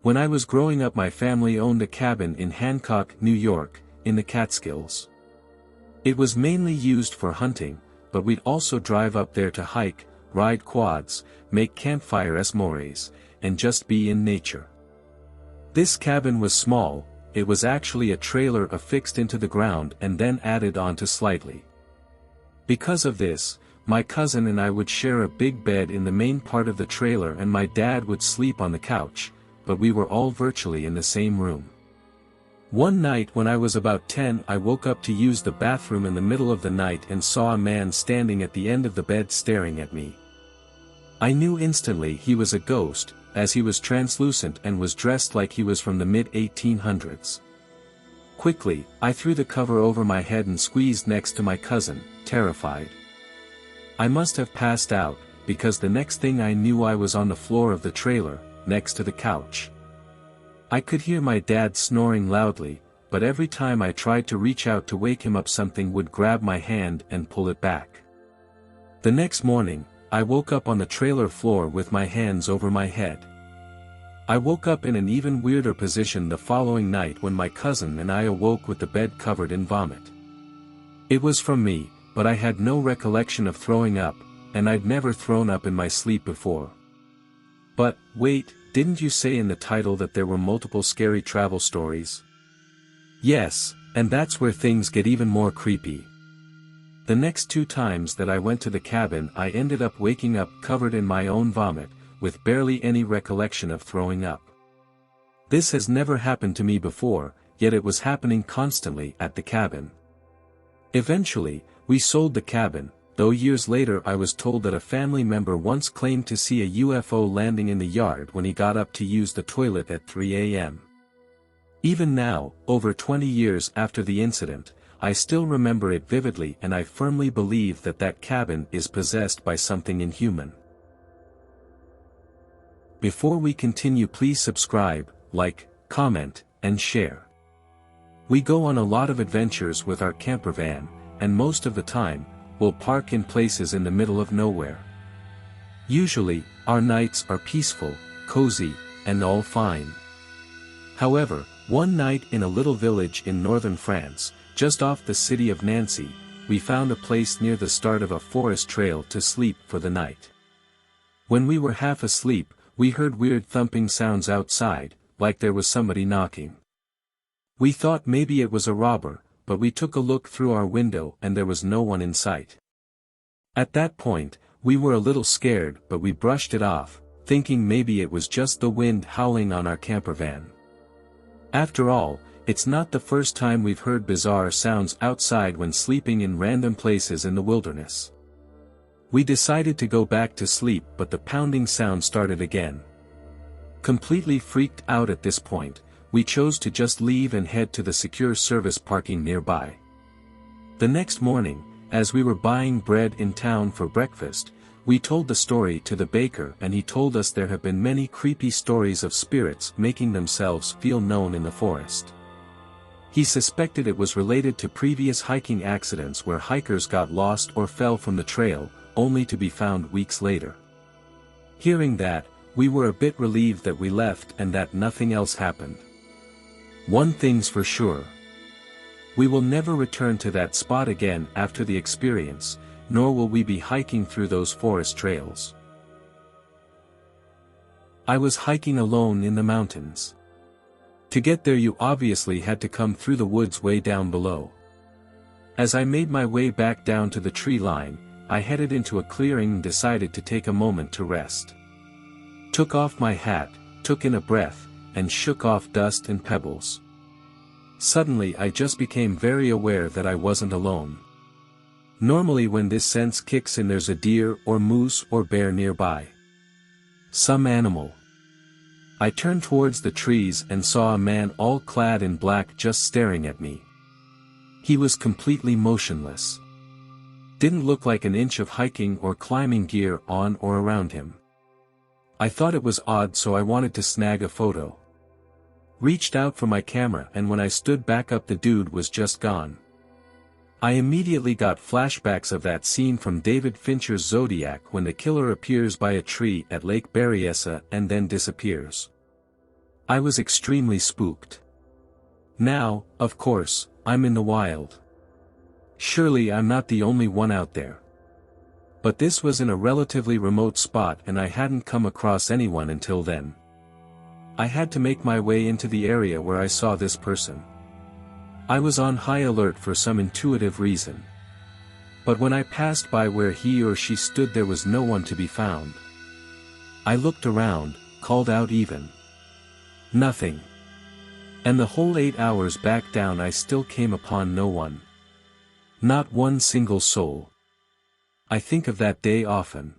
When I was growing up, my family owned a cabin in Hancock, New York, in the Catskills. It was mainly used for hunting, but we'd also drive up there to hike, ride quads, make campfire s'mores, and just be in nature. This cabin was small. It was actually a trailer affixed into the ground and then added onto slightly. Because of this, my cousin and I would share a big bed in the main part of the trailer, and my dad would sleep on the couch, but we were all virtually in the same room. One night when I was about 10, I woke up to use the bathroom in the middle of the night and saw a man standing at the end of the bed staring at me. I knew instantly he was a ghost, as he was translucent and was dressed like he was from the mid-1800s. Quickly, I threw the cover over my head and squeezed next to my cousin, terrified. I must have passed out, because the next thing I knew I was on the floor of the trailer, next to the couch. I could hear my dad snoring loudly, but every time I tried to reach out to wake him up, something would grab my hand and pull it back. The next morning, I woke up on the trailer floor with my hands over my head. I woke up in an even weirder position the following night when my cousin and I awoke with the bed covered in vomit. It was from me, but I had no recollection of throwing up, and I'd never thrown up in my sleep before. But, wait, didn't you say in the title that there were multiple scary travel stories? Yes, and that's where things get even more creepy. The next 2 times that I went to the cabin, I ended up waking up covered in my own vomit, with barely any recollection of throwing up. This has never happened to me before, yet it was happening constantly at the cabin. Eventually, we sold the cabin, though years later I was told that a family member once claimed to see a UFO landing in the yard when he got up to use the toilet at 3 a.m. Even now, over 20 years after the incident, I still remember it vividly, and I firmly believe that that cabin is possessed by something inhuman. Before we continue, please subscribe, like, comment, and share. We go on a lot of adventures with our camper van, and most of the time, we'll park in places in the middle of nowhere. Usually, our nights are peaceful, cozy, and all fine. However, one night in a little village in northern France, just off the city of Nancy, we found a place near the start of a forest trail to sleep for the night. When we were half asleep, we heard weird thumping sounds outside, like there was somebody knocking. We thought maybe it was a robber, but we took a look through our window and there was no one in sight. At that point, we were a little scared, but we brushed it off, thinking maybe it was just the wind howling on our camper van. After all, it's not the first time we've heard bizarre sounds outside when sleeping in random places in the wilderness. We decided to go back to sleep, but the pounding sound started again. Completely freaked out at this point, we chose to just leave and head to the secure service parking nearby. The next morning, as we were buying bread in town for breakfast, we told the story to the baker, and he told us there have been many creepy stories of spirits making themselves feel known in the forest. He suspected it was related to previous hiking accidents where hikers got lost or fell from the trail, only to be found weeks later. Hearing that, we were a bit relieved that we left and that nothing else happened. One thing's for sure. We will never return to that spot again after the experience, nor will we be hiking through those forest trails. I was hiking alone in the mountains. To get there, you obviously had to come through the woods way down below. As I made my way back down to the tree line, I headed into a clearing and decided to take a moment to rest. Took off my hat, took in a breath, and shook off dust and pebbles. Suddenly I just became very aware that I wasn't alone. Normally when this sense kicks in, there's a deer or moose or bear nearby. Some animal. I turned towards the trees and saw a man all clad in black just staring at me. He was completely motionless. Didn't look like an inch of hiking or climbing gear on or around him. I thought it was odd, so I wanted to snag a photo. Reached out for my camera, and when I stood back up, the dude was just gone. I immediately got flashbacks of that scene from David Fincher's Zodiac when the killer appears by a tree at Lake Berryessa and then disappears. I was extremely spooked. Now, of course, I'm in the wild. Surely I'm not the only one out there. But this was in a relatively remote spot and I hadn't come across anyone until then. I had to make my way into the area where I saw this person. I was on high alert for some intuitive reason. But when I passed by where he or she stood there was no one to be found. I looked around, called out even. Nothing. And the whole 8 hours back down I still came upon no one. Not one single soul. I think of that day often.